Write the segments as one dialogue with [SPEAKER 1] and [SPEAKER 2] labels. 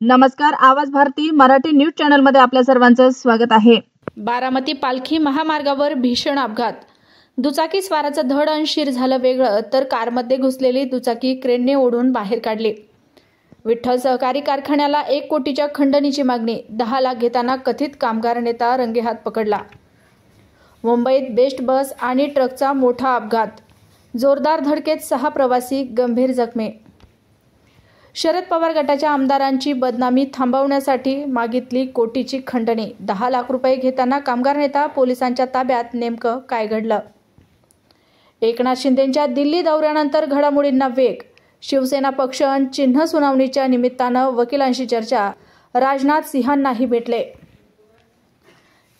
[SPEAKER 1] नमस्कार. आवाज भारती मराठी न्यूज चॅनलमध्ये आपल्या सर्वांचं स्वागत आहे.
[SPEAKER 2] बारामती पालखी महामार्गावर भीषण अपघात. दुचाकी स्वाराचं धड आणि शिर झालं वेगळं, तर कारमध्ये घुसलेली दुचाकी क्रेनने ओढून बाहेर काढली. विठ्ठल सहकारी कारखान्याला 1 कोटीच्या खंडणीची मागणी, 10 लाख घेताना कथित कामगार नेता रंगेहात पकडला. मुंबईत बेस्ट बस आणि ट्रकचा मोठा अपघात, जोरदार धडकेत 6 प्रवासी गंभीर जखमी. शरद पवार गटाच्या आमदारांची बदनामी थांबवण्यासाठी मागितली कोटीची खंडणी, 10 लाख रुपये घेताना कामगार नेता पोलिसांच्या ताब्यात. नेमकं काय घडलं? एकनाथ शिंदेंच्या दिल्ली दौऱ्यानंतर घडामोडींना वेग. शिवसेना पक्ष आणि चिन्ह सुनावणीच्या निमित्तानं वकिलांशी चर्चा. राजनाथ सिंहांनाही भेटले.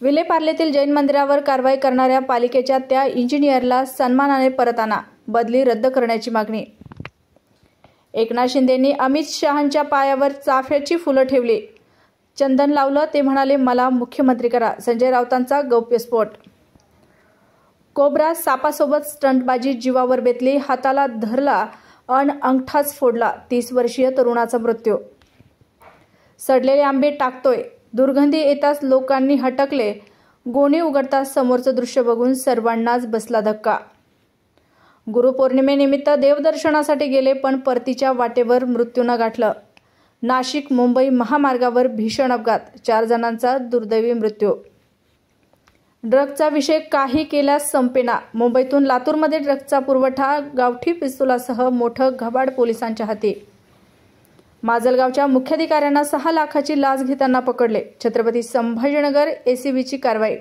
[SPEAKER 2] विलेपार्लेतील जैन मंदिरावर कारवाई करणाऱ्या पालिकेच्या त्या इंजिनियरला सन्मानाने परत आणा, बदली रद्द करण्याची मागणी. एकनाथ शिंदेंनी अमित शहांच्या पायावर चाफ्याची फुलं ठेवली, चंदन लावलं. ते म्हणाले, मला मुख्यमंत्री करा. संजय राऊतांचा गौप्यस्फोट. कोब्रा सापासोबत स्टंटबाजी जीवावर बेतली, हाताला धरला अन अंगठाच फोडला. 30 वर्षीय तरुणाचा मृत्यू. सडलेले आंबे टाकतोय, दुर्गंधी येताच लोकांनी हटकले. गोणी उघडताच समोरचं दृश्य बघून सर्वांनाच बसला धक्का. गुरुपौर्णिमेनिमित्त देवदर्शनासाठी गेले, पण परतीच्या वाटेवर मृत्यूनं गाठलं. नाशिक मुंबई महामार्गावर भीषण अपघात, 4 जणांचा दुर्दैवी मृत्यू. ड्रग्जचा विषय काही केल्यास संपेना. मुंबईतून लातूरमध्ये ड्रग्जचा पुरवठा, गावठी पिस्तुलासह मोठं घबाड पोलिसांच्या हाती. माजलगावच्या मुख्याधिकाऱ्यांना 6 लाखाची लाच घेताना पकडले. छत्रपती संभाजीनगर एसीबीची कारवाई.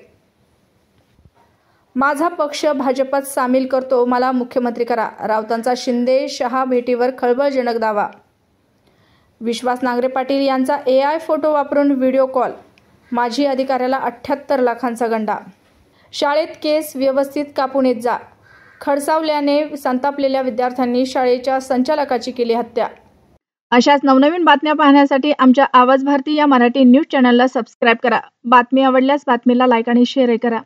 [SPEAKER 2] माझा पक्ष भाजपात सामील करतो, मला मुख्यमंत्री करा. राऊतांचा शिंदे शहा भेटीवर खळबळजनक दावा. विश्वास नांगरे पाटील यांचा AI फोटो वापरून व्हिडिओ कॉल. माजी अधिकाऱ्याला 78 लाखांचा गंडा. शाळेत केस व्यवस्थित कापून येत जा. खडसावल्याने संतापलेल्या विद्यार्थ्यांनी शाळेच्या संचालकाची केली हत्या.
[SPEAKER 1] अशाच नवनवीन बातम्या पाहण्यासाठी आमच्या आवाज भारती या मराठी न्यूज चॅनलला सबस्क्राईब करा. बातमी आवडल्यास बातमीला लाईक आणि शेअर करा.